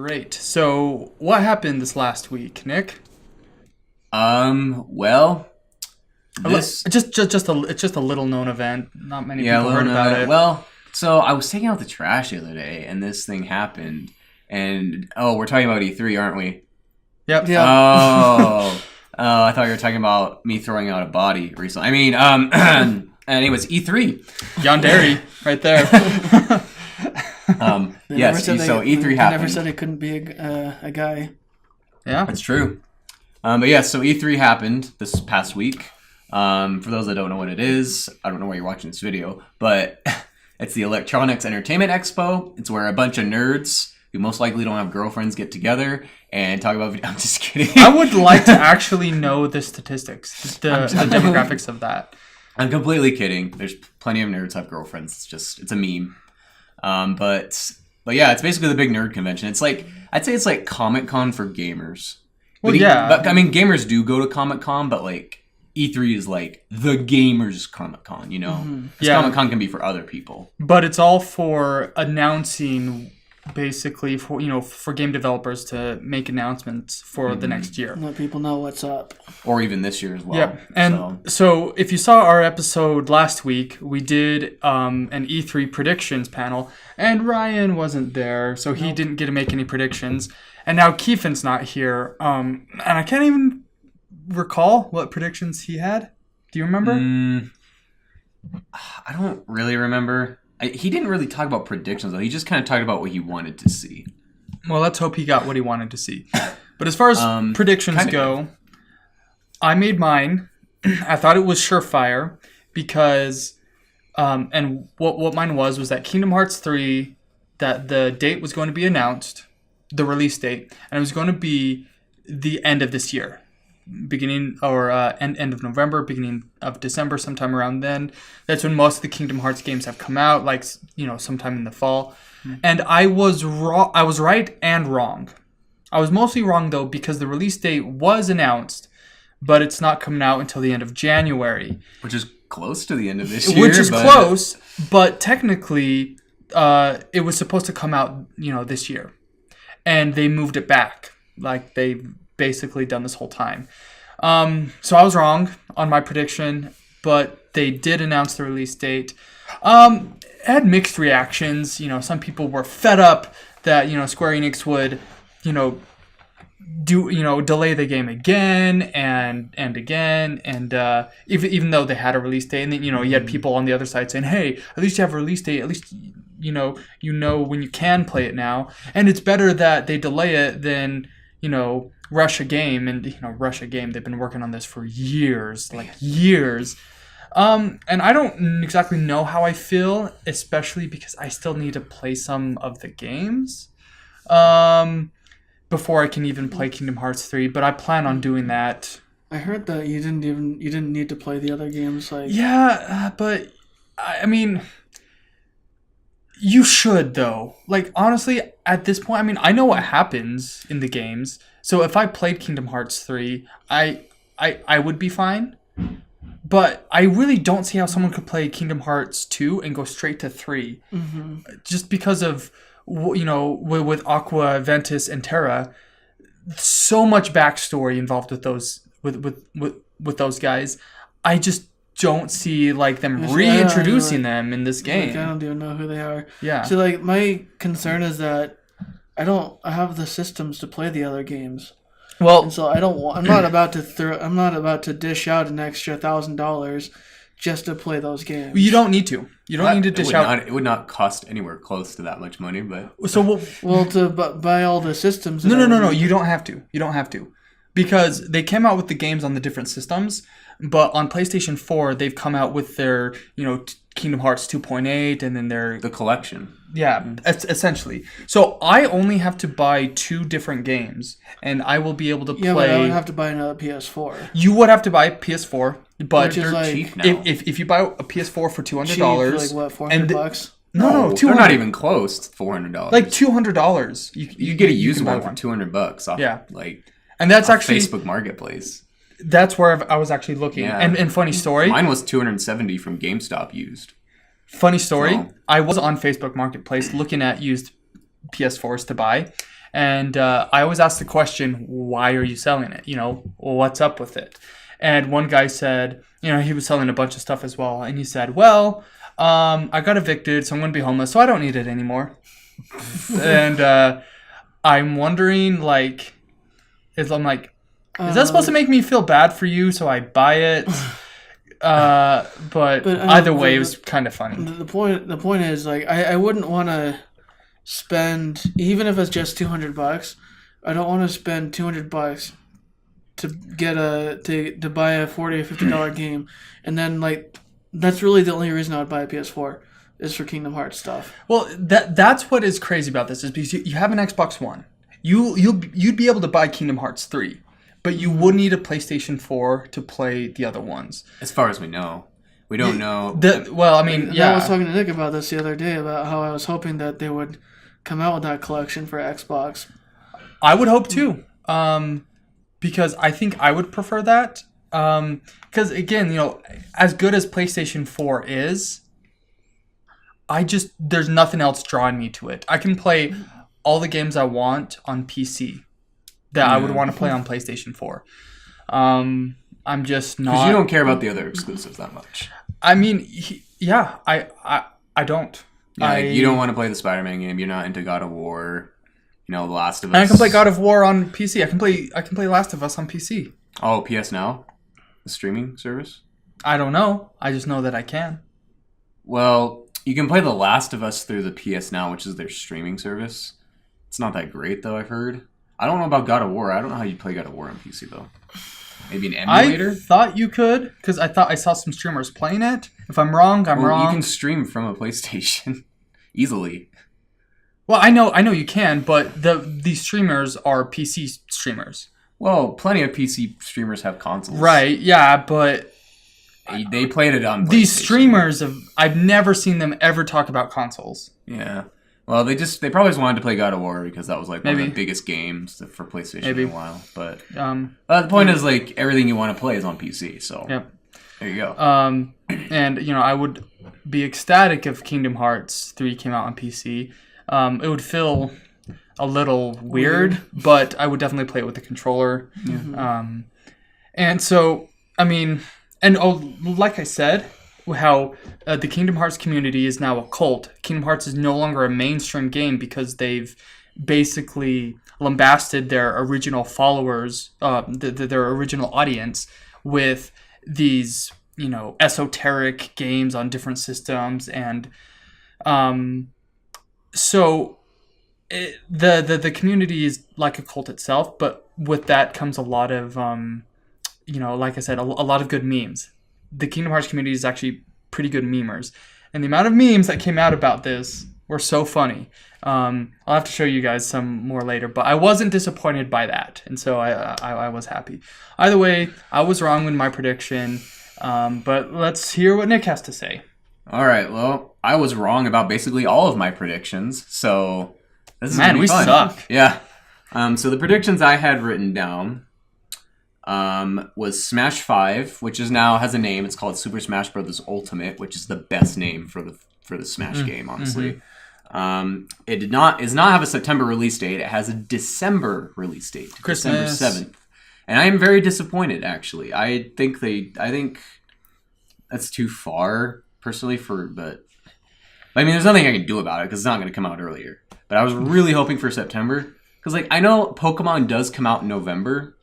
Great. So, what happened this last week, Nick? Well, this It's just a little known event. Not many people heard about it. Well, so I was taking out the trash the other day, and this thing happened. And we're talking about E3, aren't we? Yep. Yeah. I thought you were talking about me throwing out a body recently. I mean, and it was E3. Yandere, right there. Yes. So E3 They happened. never said it couldn't be a guy. Yeah. That's true. But yeah, so E3 happened this past week. For those that don't know what it is, I don't know where you're watching this video, but it's the Electronics Entertainment Expo. It's where a bunch of nerds who most likely don't have girlfriends get together and talk about video. I'm just kidding. I would like to actually know the statistics, the demographics of that. I'm completely kidding. There's plenty of nerds have girlfriends. It's a meme. But yeah, it's basically the big nerd convention. I'd say it's like Comic-Con for gamers. Well, yeah. But, I mean, gamers do go to Comic-Con, but like E3 is like the gamers Comic-Con, you know? Mm-hmm. 'Cause Yeah. Comic-Con can be for other people. But it's all for announcing, basically, for game developers to make announcements for the next year. Let people know what's up. Or even this year as well. Yeah, and so if you saw our episode last week, we did an E3 predictions panel, and Ryan wasn't there, so he didn't get to make any predictions. And now Keefan's not here, and I can't even recall what predictions he had. Do you remember? I don't really remember. He didn't really talk about predictions, though. He just kind of talked about what he wanted to see. Well, let's hope he got what he wanted to see. But as far as predictions kinda go, I made mine. I thought it was surefire because, and what mine was that Kingdom Hearts 3, that the date was going to be announced, the release date, and it was going to be the end of this year. Beginning or end of November, beginning of December, sometime around then. That's when most of the Kingdom Hearts games have come out, like sometime in the fall. And I was wrong. I was right and wrong. I was mostly wrong though because the release date was announced, but it's not coming out until the end of January, Which is close to the end of this year. which is close. But technically, it was supposed to come out, this year, and they moved it back. Like they've basically done this whole time. So I was wrong on my prediction, but they did announce the release date. It had mixed reactions. Some people were fed up that, Square Enix would, delay the game again and again. And even though they had a release date, and then, you had people on the other side saying, hey, at least you have a release date. At least, you know when you can play it now. And it's better that they delay it than, rush a game. And rush a game, they've been working on this for years. And I don't exactly know how I feel, especially because I still need to play some of the games before I can even play Kingdom Hearts 3, but I plan on doing that. I heard that you didn't need to play the other games. Yeah, but I mean, you should though. Like honestly, at this point, I mean, I know what happens in the games. So if I played Kingdom Hearts 3, I would be fine. But I really don't see how someone could play Kingdom Hearts 2 and go straight to 3. Mm-hmm. Just because of, with Aqua, Ventus, and Terra, so much backstory involved with those with those guys. I just don't see them reintroducing them in this game. I don't even know who they are. Yeah. So my concern is that I have the systems to play the other games. Well, And so I'm not about to dish out an extra $1,000 just to play those games. you don't need to. You don't need to dish out. It would not cost anywhere close to that much money, but... So To buy all the systems. No. You don't have to. You don't have to, because they came out with the games on the different systems. But on PlayStation 4, they've come out with their Kingdom Hearts 2.8, and then their The collection. Yeah, essentially. So I only have to buy 2 different games, and I will be able to play. Yeah, but I would have to buy another PS4. You would have to buy a PS4, but Which is They're cheap now. if you buy a PS4 for $200, Cheap, like what, $400? No, they're not even close to $400. like $200. You get a used can buy one for $200 off. Yeah. Like and that's actually Facebook Marketplace. That's where I was actually looking. Yeah. And funny story. Mine was $270 from GameStop used. Funny story. So- I was on Facebook Marketplace looking at used PS4s to buy, And I always ask the question, why are you selling it? What's up with it? And one guy said, he was selling a bunch of stuff as well. And he said, well, I got evicted, so I'm going to be homeless, so I don't need it anymore. And I'm wondering, is that supposed to make me feel bad for you, so I buy it? But either way, it was kind of funny. The point is, I wouldn't want to spend, even if it's just $200. I don't want to spend $200 to get to buy a $40 or $50 game, and then that's really the only reason I would buy a PS4 is for Kingdom Hearts stuff. Well, that's what is crazy about this is because you have an Xbox One, you'd be able to buy Kingdom Hearts 3. But you would need a PlayStation 4 to play the other ones. As far as we know. We don't know. I was talking to Nick about this the other day, about how I was hoping that they would come out with that collection for Xbox. I would hope too. Because I think I would prefer that. Because again, as good as PlayStation 4 is, there's nothing else drawing me to it. I can play all the games I want on PC. That I would want to play on PlayStation 4. I'm just not... Because you don't care about the other exclusives that much. I mean, I don't. Yeah, you don't want to play the Spider-Man game. You're not into God of War. The Last of Us. And I can play God of War on PC. I can play Last of Us on PC. Oh, PS Now? The streaming service? I don't know. I just know that I can. Well, you can play The Last of Us through the PS Now, which is their streaming service. It's not that great, though, I've heard. I don't know about God of War. I don't know how you play God of War on PC, though. Maybe an emulator? I thought you could, because I thought I saw some streamers playing it. If I'm wrong, I'm wrong. You can stream from a PlayStation easily. Well, I know you can, but these streamers are PC streamers. Well, plenty of PC streamers have consoles. Right, yeah, but... They played it on PlayStation. These streamers, I've never seen them ever talk about consoles. Yeah. Well, they probably just wanted to play God of War because that was one of the Maybe. biggest games for PlayStation Maybe. in a while. But the point is, everything you want to play is on PC. So Yep. There you go. And I would be ecstatic if Kingdom Hearts 3 came out on PC. It would feel a little weird, but I would definitely play it with the controller. Mm-hmm. And so, like I said, how the Kingdom Hearts community is now a cult. Kingdom Hearts is no longer a mainstream game because they've basically lambasted their original followers, their original audience, with these, esoteric games on different systems. And so the community is like a cult itself, but with that comes a lot of, like I said, a lot of good memes. The Kingdom Hearts community is actually pretty good memers. And the amount of memes that came out about this were so funny. I'll have to show you guys some more later, but I wasn't disappointed by that. And so I was happy. Either way, I was wrong with my prediction, but let's hear what Nick has to say. All right, well, I was wrong about basically all of my predictions, so this is Man, gonna be we fun. suck. Yeah. So the predictions I had written down was Smash 5, which now has a name. It's called Super Smash Bros. Ultimate, which is the best name for the Smash game, honestly. Mm-hmm. It does not have a September release date. It has a December release date, Christmas. December 7th. And I am very disappointed, actually. I think that's too far, personally, but there's nothing I can do about it because it's not going to come out earlier. But I was really hoping for September because, I know Pokemon does come out in November.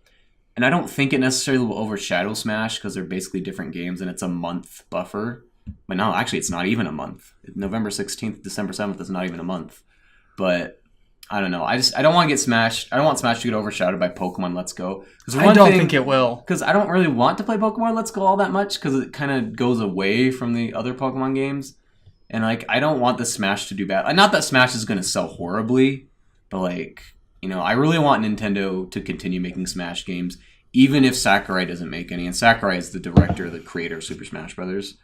And I don't think it necessarily will overshadow Smash because they're basically different games and it's a month buffer. But no, actually, it's not even a month. November 16th, December 7th is not even a month. But I don't know. I don't want to get Smash. I don't want Smash to get overshadowed by Pokemon Let's Go. I don't think it will. Because I don't really want to play Pokemon Let's Go all that much because it kind of goes away from the other Pokemon games. And I don't want the Smash to do bad. Not that Smash is going to sell horribly, but I really want Nintendo to continue making Smash games, even if Sakurai doesn't make any. And Sakurai is the the creator of Super Smash Brothers.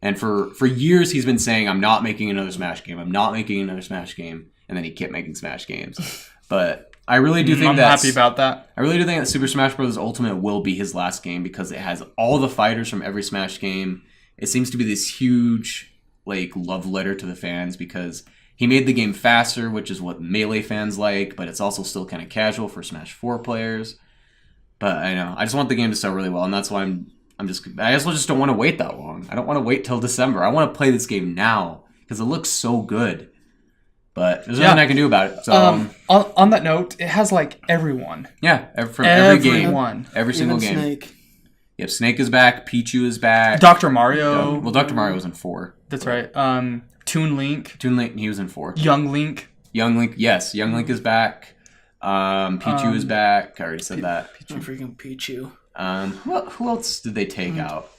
And for years, he's been saying, I'm not making another Smash game. I'm not making another Smash game. And then he kept making Smash games. But I really do think I'm happy about that. I really do think that Super Smash Bros. Ultimate will be his last game because it has all the fighters from every Smash game. It seems to be this huge love letter to the fans because he made the game faster, which is what Melee fans like, but it's also still kind of casual for Smash 4 players. But I know, I just want the game to sell really well, and that's why I also just don't want to wait that long. I don't want to wait till December. I want to play this game now because it looks so good. But there's nothing I can do about it. So on that note, it has like everyone. Yeah, from every game, Everyone. every single Even game. Snake. Yep, Snake is back. Pichu is back. Dr. Mario. Well, Dr. Mario was in 4. That's right. Toon Link. Toon Link, he was in 4. Young Link. Young Link, yes, Young Link is back. Pichu is back. I already said that. I'm freaking Pichu. Who else did they take out?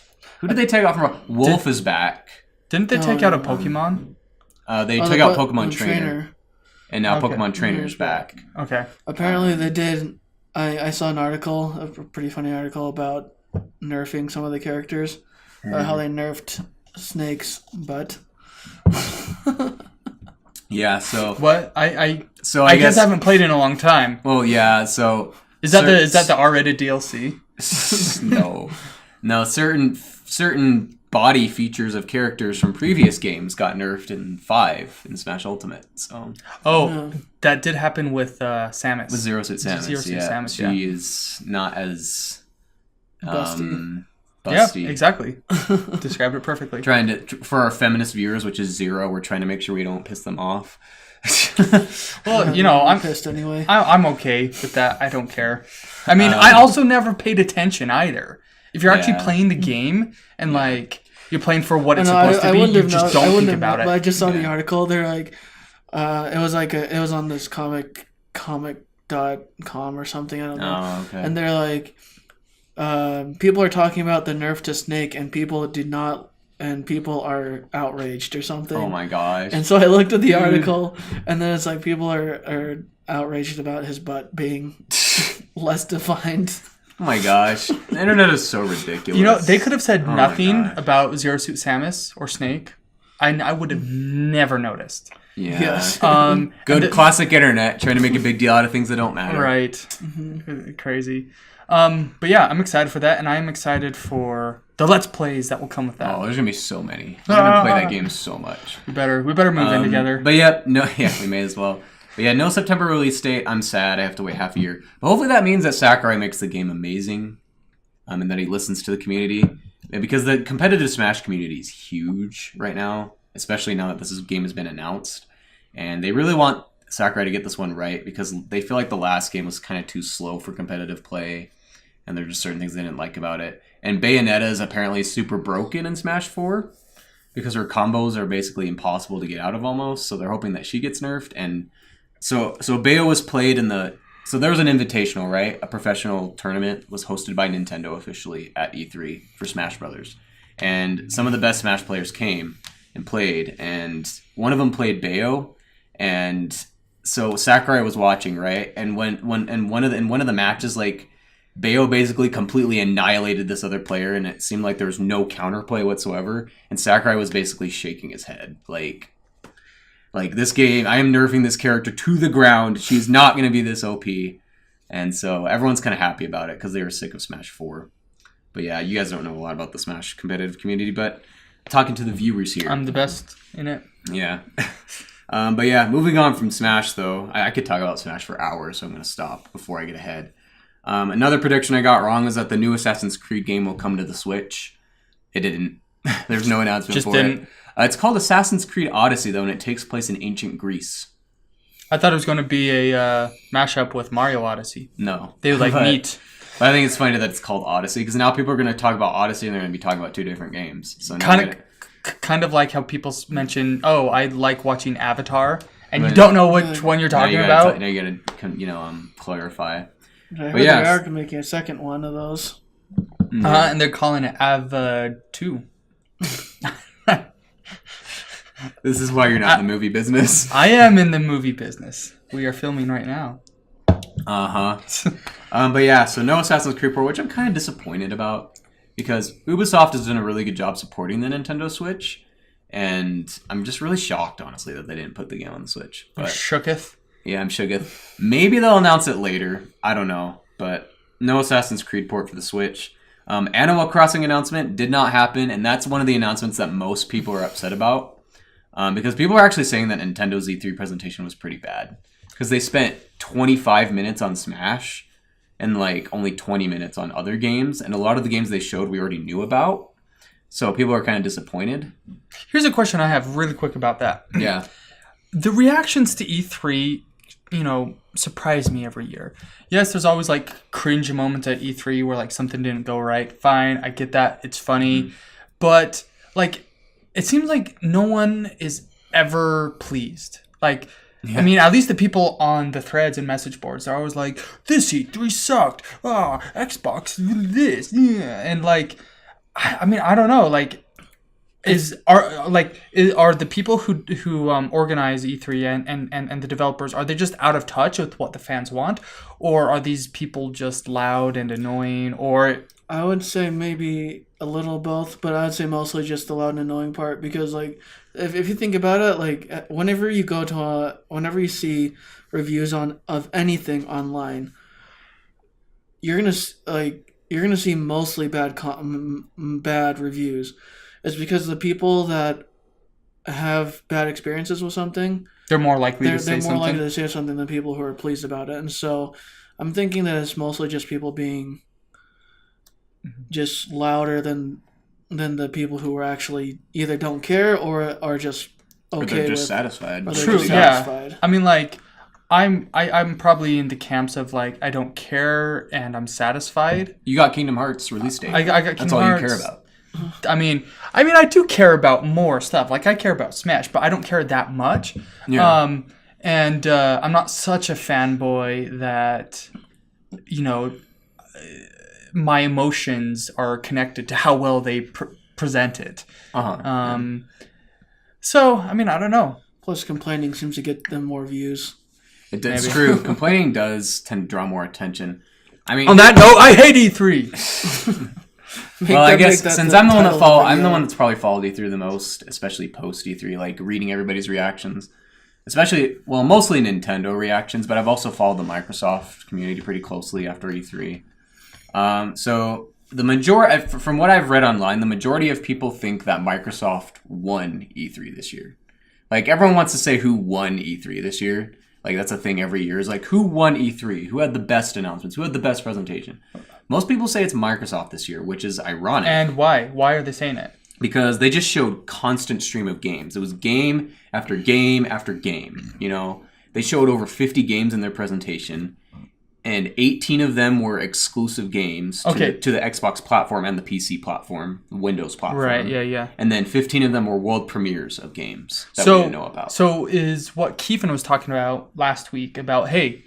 Who did they take out from? Wolf is back. Didn't they take out a Pokemon? They took out Pokemon Trainer, and now Okay. Pokemon Trainer is back. Okay. Apparently they did. I saw an article, a pretty funny article about nerfing some of the characters, how they nerfed Snake's butt. Yeah, so What? I I guess I haven't played in a long time. Well, yeah, so Is that the R-rated DLC? no, certain body features of characters from previous games got nerfed in 5 in Smash Ultimate. So That did happen with Samus. with Zero Suit Samus, Zero Suit yeah, Samus, she is not as Busty. busty. Yeah, exactly. Described it perfectly. Trying to for our feminist viewers, which is 0, we're trying to make sure we don't piss them off. Well, you know, I'm pissed anyway. I'm okay with that. I don't care. I mean, I also never paid attention either. If you're actually Yeah. playing the game and like you're playing for what it's No, supposed to be, wouldn't you have just known- I don't wouldn't think have about known, But I it. just saw the Yeah. article. They're like, it was on this comic.com or something. I don't know. Oh, okay. And they're like, people are talking about the nerf to Snake, and people are outraged or something. Oh my gosh. And so I looked at the article, and then it's like people are outraged about his butt being less defined. Oh my gosh. The internet is so ridiculous. You know, they could have said my nothing gosh. about Zero Suit Samus or Snake. I would have never noticed. Yeah. Yes. Good classic internet trying to make a big deal out of things that don't matter. Right. Crazy. But yeah, I'm excited for that, and I'm excited for the Let's Plays that will come with that. Oh, there's gonna be so many. I'm gonna play that game so much. We better move in together. But yeah, we may as well. But yeah, no September release date. I'm sad. I have to wait half a year. But hopefully that means that Sakurai makes the game amazing, and that he listens to the community. And because the competitive Smash community is huge right now, especially now that this game has been announced, and they really want Sakurai to get this one right because they feel like the last game was kind of too slow for competitive play, and there are just certain things they didn't like about it. And Bayonetta is apparently super broken in Smash 4 because her combos are basically impossible to get out of almost. So they're hoping that she gets nerfed. And so Bayo was played in so there was an invitational, right? A professional tournament was hosted by Nintendo officially at E3 for Smash Brothers. And some of the best Smash players came and played, and one of them played Bayo, and so Sakurai was watching, right? And when one of the matches, like Bayo basically completely annihilated this other player, and it seemed like there was no counterplay whatsoever. And Sakurai was basically shaking his head, like this game, I am nerfing this character to the ground. She's not going to be this OP, and so everyone's kind of happy about it because they were sick of Smash 4. But yeah, you guys don't know a lot about the Smash competitive community, but talking to the viewers here, I'm the best in it. yeah. But yeah, moving on from Smash, though, I could talk about Smash for hours, so I'm going to stop before I get ahead. Another prediction I got wrong is that the new Assassin's Creed game will come to the Switch. It didn't. There's no announcement Just for didn't. it. It's called Assassin's Creed Odyssey, though, and it takes place in ancient Greece. I thought it was going to be a mashup with Mario Odyssey. No. They would But- meet. But I think it's funny that it's called Odyssey, because now people are going to talk about Odyssey, and they're going to be talking about 2 different games. So now Kind of like how people mention, oh, I like watching Avatar, and you Right. don't know which one you're talking about. Now you got to clarify. I heard yeah. they are making a second one of those. And they're calling it Av 2. This is why you're not in the movie business. I am in the movie business. We are filming right now. But yeah, so no Assassin's Creed 4, which I'm kind of disappointed about, because Ubisoft has done a really good job supporting the Nintendo Switch, and I'm just really shocked, honestly, that they didn't put the game on the Switch. But Shooketh. yeah, I'm shooketh. Maybe they'll announce it later. I don't know, but no Assassin's Creed port for the Switch. Animal Crossing announcement did not happen, and that's one of the announcements that most people are upset about. Because people are actually saying that Nintendo's E3 presentation was pretty bad. Because they spent 25 minutes on Smash and like only 20 minutes on other games. And a lot of the games they showed we already knew about. So people are kind of disappointed. Here's a question I have really quick about that. Yeah. The reactions to E3, surprise me every year. Yes, there's always like cringe moments at E3 where like something didn't go right. Fine, I get that. It's funny. But like, it seems like no one is ever pleased. Like, I mean, at least the people on the threads and message boards are always like, this E3 sucked. Xbox, this. Yeah. And like, I mean, I don't know. Like, are the people who organize E3 and the developers, are they just out of touch with what the fans want, or are these people just loud and annoying? Or I would say maybe a little both, but I would say mostly just the loud and annoying part, because like if you think about it, like whenever you see reviews of anything online, you're gonna see mostly bad reviews. It's because the people that have bad experiences with something, they're more likely to say they're more something. likely to say something than people who are pleased about it. And so I'm thinking that it's mostly just people being just louder than the people who are actually either don't care or are just okay Or they're just with, satisfied. or they're True, just yeah. satisfied. I mean, like, I'm probably in the camps of like, I don't care and I'm satisfied. You got Kingdom Hearts release date. I got That's Kingdom all Hearts. you care about. I mean, I do care about more stuff. Like, I care about Smash, but I don't care that much. Yeah. And I'm not such a fanboy that, my emotions are connected to how well they present it. So, I mean, I don't know. Plus, complaining seems to get them more views. It's true. Complaining does tend to draw more attention. I mean, On that note, I hate E3. well, I guess since I'm the one I'm the one one that's probably followed E3 the most, especially post E3, like reading everybody's reactions. Especially, well, mostly Nintendo reactions, but I've also followed the Microsoft community pretty closely after E3. So the majority, from what I've read online, the majority of people think that Microsoft won E3 this year. Like, everyone wants to say who won E3 this year. Like, that's a thing every year. Is like, who won E3? Who had the best announcements? Who had the best presentation? Most people say it's Microsoft this year, which is ironic. And why? Why are they saying it? Because they just showed constant stream of games. It was game after game after game. They showed over 50 games in their presentation, and 18 of them were exclusive games to the Xbox platform and the PC platform, Windows platform. Right, yeah. And then 15 of them were world premieres of games that we didn't know about. So is what Keevan was talking about last week about, hey,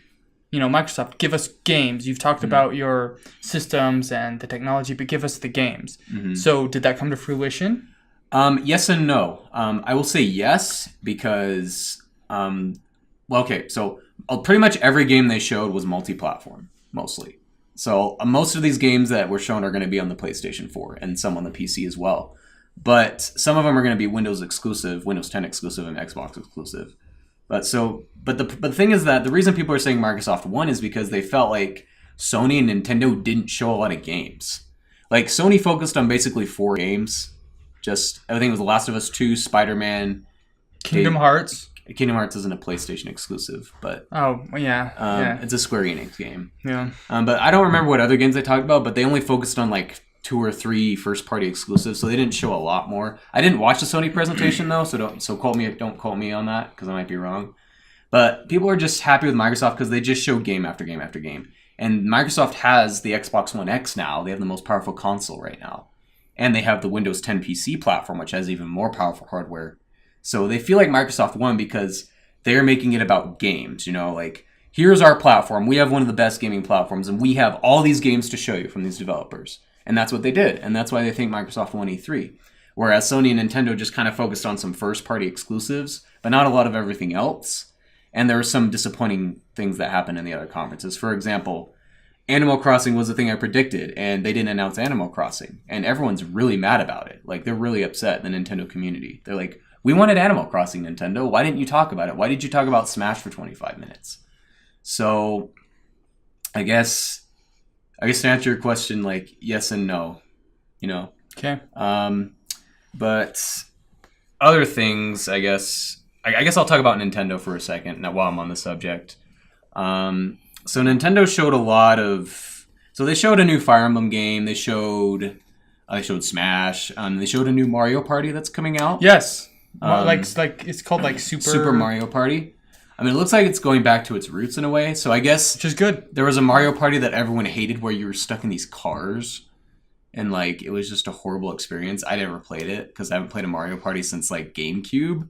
Microsoft, give us games. You've talked about your systems and the technology, but give us the games. So did that come to fruition? Yes and no. I will say yes because, so pretty much every game they showed was multi-platform, mostly. So most of these games that were shown are going to be on the PlayStation 4 and some on the PC as well. But some of them are going to be Windows exclusive, Windows 10 exclusive, and Xbox exclusive. But the thing is that the reason people are saying Microsoft won is because they felt like Sony and Nintendo didn't show a lot of games. Like, Sony focused on basically 4 games. Just, I think it was The Last of Us 2, Spider-Man, Kingdom Hearts. Kingdom Hearts isn't a PlayStation exclusive, but Yeah. it's a Square Enix game. Yeah. But I don't remember what other games they talked about, but they only focused on like 2 or 3 first-party exclusives, so they didn't show a lot more. I didn't watch the Sony presentation though, so don't quote me on that because I might be wrong. But people are just happy with Microsoft because they just show game after game after game. And Microsoft has the Xbox One X now. They have the most powerful console right now. And they have the Windows 10 PC platform, which has even more powerful hardware. So they feel like Microsoft won because they're making it about games. Like, here's our platform. We have one of the best gaming platforms, and we have all these games to show you from these developers. And that's what they did. And that's why they think Microsoft won E3. Whereas Sony and Nintendo just kind of focused on some first-party exclusives, but not a lot of everything else. And there were some disappointing things that happened in the other conferences. For example, Animal Crossing was the thing I predicted, and they didn't announce Animal Crossing. And everyone's really mad about it. Like, they're really upset, the Nintendo community. They're like, we wanted Animal Crossing, Nintendo. Why didn't you talk about it? Why did you talk about Smash for 25 minutes? So, I guess to answer your question, like, yes and no. Okay. But other things, I guess I'll talk about Nintendo for a second now while I'm on the subject. So Nintendo showed a lot of. So they showed a new Fire Emblem game. They showed Smash. They showed a new Mario Party that's coming out. Yes. Like it's called like Super Mario Party. I mean, it looks like it's going back to its roots in a way. So I guess which is good. there was a Mario Party that everyone hated where you were stuck in these cars. And, like, it was just a horrible experience. I never played it because I haven't played a Mario Party since, like, GameCube.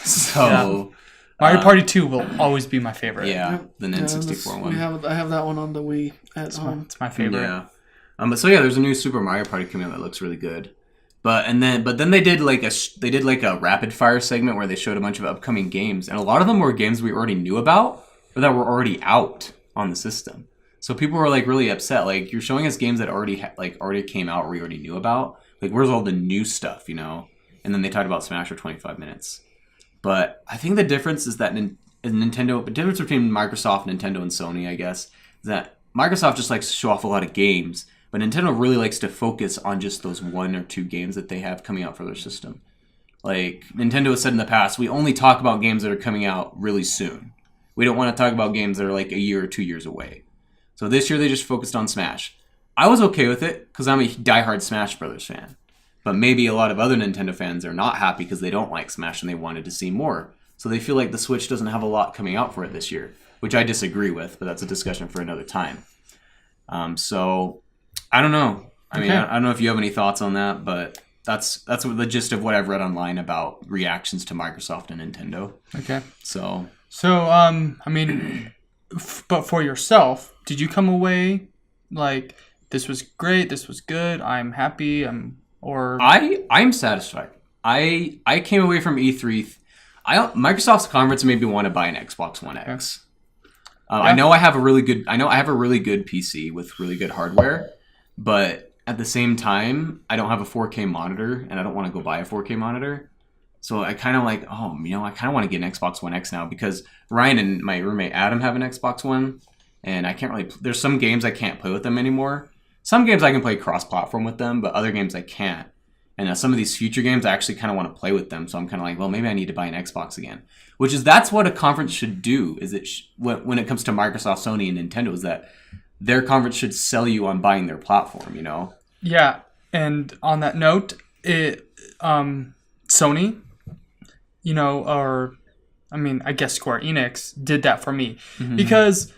So... Mario Party 2 will always be my favorite. Yeah, the N64 one. I have that one on the Wii at home. It's my favorite. Yeah. But there's a new Super Mario Party coming out that looks really good. But then they did like a rapid fire segment where they showed a bunch of upcoming games, and a lot of them were games we already knew about or that were already out on the system. So people were like really upset. Like, you're showing us games that already came out or we already knew about. Like, where's all the new stuff, you know? And then they talked about Smash for 25 minutes. But I think the difference is that Nintendo, the difference between Microsoft, Nintendo, and Sony, I guess, is that Microsoft just likes to show off a lot of games, but Nintendo really likes to focus on just those 1 or 2 games that they have coming out for their system. Like, Nintendo has said in the past, we only talk about games that are coming out really soon. We don't want to talk about games that are like a year or 2 years away. So this year they just focused on Smash. I was okay with it because I'm a diehard Smash Brothers fan. But maybe a lot of other Nintendo fans are not happy because they don't like Smash and they wanted to see more. So they feel like the Switch doesn't have a lot coming out for it this year, which I disagree with, but that's a discussion for another time. So I don't know. I mean, I don't know if you have any thoughts on that, but that's the gist of what I've read online about reactions to Microsoft and Nintendo. Okay. So I mean, but for yourself, did you come away like this was great, this was good, I'm happy, I'm satisfied? I came away from E3. Microsoft's conference made me want to buy an Xbox One X. I know I have a really good PC with really good hardware, but at the same time, I don't have a 4K monitor, and I don't want to go buy a 4K monitor. So I kind of like, I kind of want to get an Xbox One X now because Ryan and my roommate Adam have an Xbox One, and I can't really. There's some games I can't play with them anymore. Some games I can play cross-platform with them, but other games I can't. And some of these future games, I actually kind of want to play with them. So I'm kind of like, well, maybe I need to buy an Xbox again. That's what a conference should do. Is when it comes to Microsoft, Sony, and Nintendo, is that their conference should sell you on buying their platform. You know? Yeah. And on that note, Sony, I guess Square Enix did that for me because,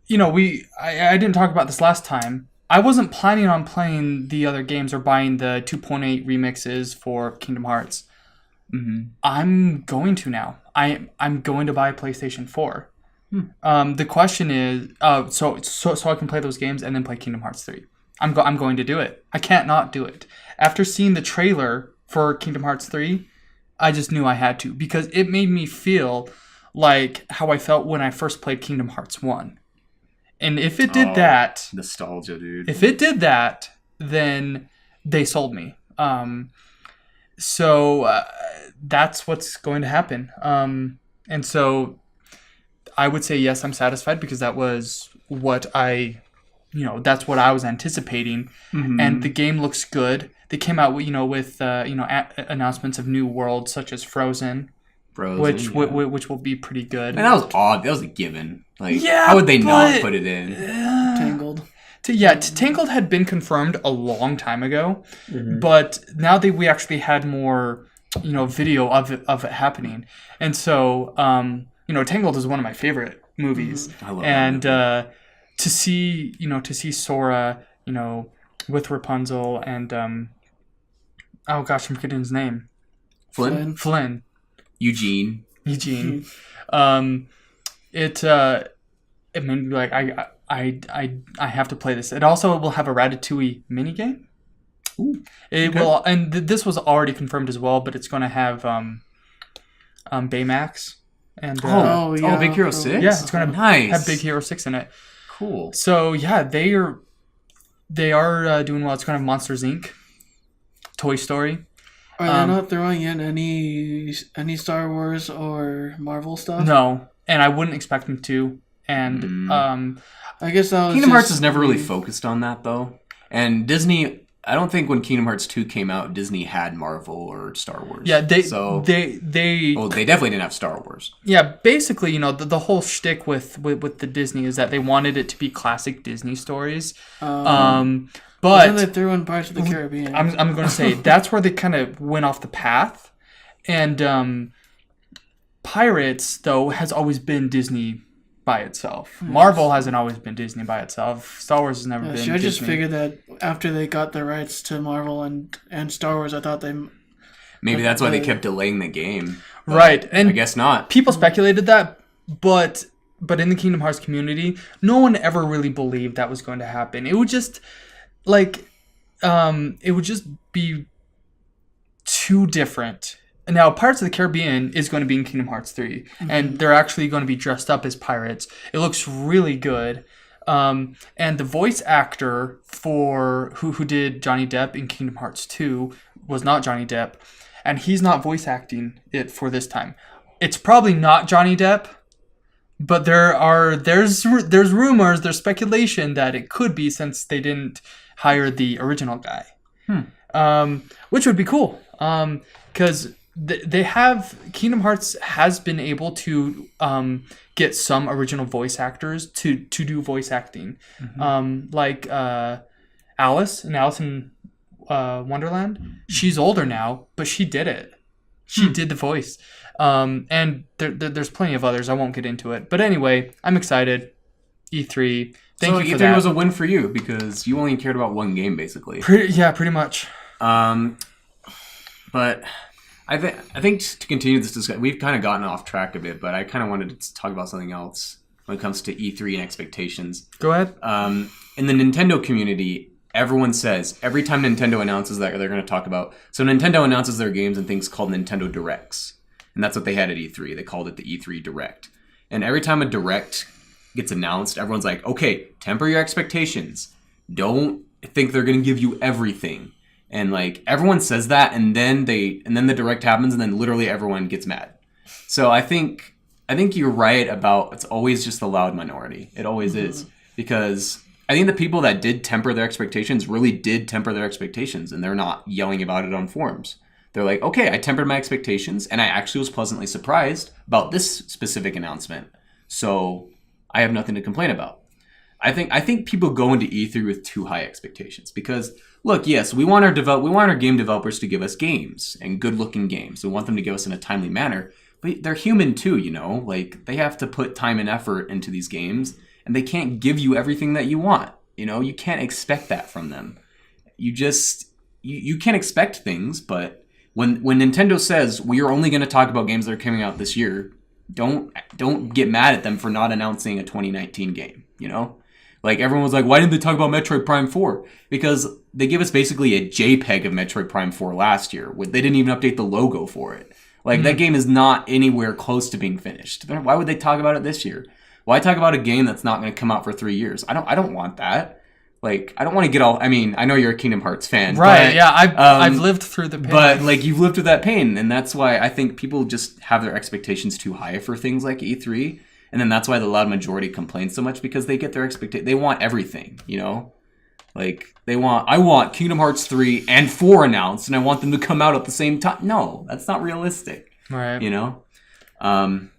I didn't talk about this last time. I wasn't planning on playing the other games or buying the 2.8 remixes for Kingdom Hearts. Mm-hmm. I'm going to now. I'm going to buy a PlayStation 4. The question is, so I can play those games and then play Kingdom Hearts 3. I'm going to do it. I can't not do it. After seeing the trailer for Kingdom Hearts 3, I just knew I had to because it made me feel like how I felt when I first played Kingdom Hearts 1. And if it did that... Nostalgia, dude. If it did that, then they sold me. So that's what's going to happen. And so I would say, yes, I'm satisfied because that was what that's what I was anticipating. Mm-hmm. And the game looks good. They came out with announcements of new worlds such as Frozen, which will be pretty good. And that was odd. That was a given. Like, how would they not put it in? Tangled. Tangled had been confirmed a long time ago, but now that we actually had more, video of it happening, and so Tangled is one of my favorite movies, I love and to see Sora, with Rapunzel and oh gosh, I'm forgetting his name. Flynn. Eugene. It made me like I have to play this. It also will have a Ratatouille minigame. Ooh. It will, and this was already confirmed as well, but it's going to have Baymax and Big Hero 6. Yeah, it's going to have Big Hero 6 in it. Cool. So yeah, they are doing well. It's going to have Monsters Inc., Toy Story. Are they not throwing in any Star Wars or Marvel stuff? No, and I wouldn't expect them to. And I guess that was Kingdom Hearts has never really focused on that though, and Disney I don't think when Kingdom Hearts 2 came out, Disney had Marvel or Star Wars. Yeah, they definitely didn't have Star Wars. Yeah, basically, you know, the whole shtick with the Disney is that they wanted it to be classic Disney stories. Then But they threw in Pirates of the Caribbean. I'm going to say that's where they kind of went off the path. And Pirates, though, has always been Disney by itself. Marvel hasn't always been Disney by itself. Star Wars has never been I Disney. just figured that after they got the rights to Marvel and Star Wars, I thought they... Maybe that's why they kept delaying the game. But Right, and I guess not. people speculated that, but in the Kingdom Hearts community, no one ever really believed that was going to happen. It would just it would just be too different. Now, Pirates of the Caribbean is going to be in Kingdom Hearts 3, and they're actually going to be dressed up as pirates. It looks really good. And the voice actor for who did Johnny Depp in Kingdom Hearts 2 was not Johnny Depp, and he's not voice acting it for this time. It's probably not Johnny Depp, but there's rumors, there's speculation that it could be, since they didn't hire the original guy. Which would be cool. Because they have, Kingdom Hearts has been able to get some original voice actors to do voice acting. Like Alice in Alice in Wonderland. She's older now, but she did it. She did the voice. And there's plenty of others. I won't get into it. But anyway, I'm excited. E3. Thank you for E3 that. was a win for you because you only cared about one game, basically. Pretty much. But I think to continue this discussion, we've kind of gotten off track a bit, but I kind of wanted to talk about something else when it comes to E3 and expectations. Go ahead. In the Nintendo community, everyone says, every time Nintendo announces that they're going to talk about... So Nintendo announces their games in things called Nintendo Directs. And that's what they had at E3. They called it the E3 Direct. And every time a Direct gets announced, everyone's like, okay, temper your expectations. Don't think they're going to give you everything. And like everyone says that, and then the Direct happens, and then literally everyone gets mad. So I think you're right about it's always just the loud minority. It always is. Because I think the people that did temper their expectations really did temper their expectations, and they're not yelling about it on forums. They're like, okay, I tempered my expectations, and I actually was pleasantly surprised about this specific announcement. So I have nothing to complain about. I think people go into E3 with too high expectations because, look, yes, we want our game developers to give us games and good-looking games. We want them to give us in a timely manner, but they're human too, you know? Like, they have to put time and effort into these games, and they can't give you everything that you want. You know, you can't expect that from them. You can't expect things, but when Nintendo says we are only going to talk about games that are coming out this year, don't get mad at them for not announcing a 2019 game, you know? Like, everyone was like, why didn't they talk about Metroid Prime 4? Because they gave us basically a JPEG of Metroid Prime 4 last year. They didn't even update the logo for it. Like, that game is not anywhere close to being finished. Why would they talk about it this year? Why talk about a game that's not going to come out for 3 years? I don't want that. Like, I don't want to get all... I mean, I know you're a Kingdom Hearts fan. Right, but, yeah, I've lived through the pain. But, like, you've lived through that pain, and that's why I think people just have their expectations too high for things like E3, and then that's why the loud majority complains so much, because they get their they want everything, you know? Like, I want Kingdom Hearts 3 and 4 announced, and I want them to come out at the same time. No, that's not realistic. Right. You know?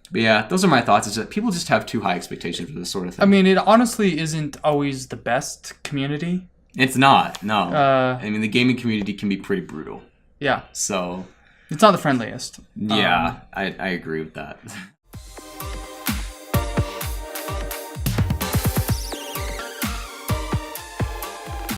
But yeah, those are my thoughts. Is that people just have too high expectations for this sort of thing. I mean, it honestly isn't always the best community. It's not, no. I mean, the gaming community can be pretty brutal. Yeah. So... It's not the friendliest. Yeah, I agree with that.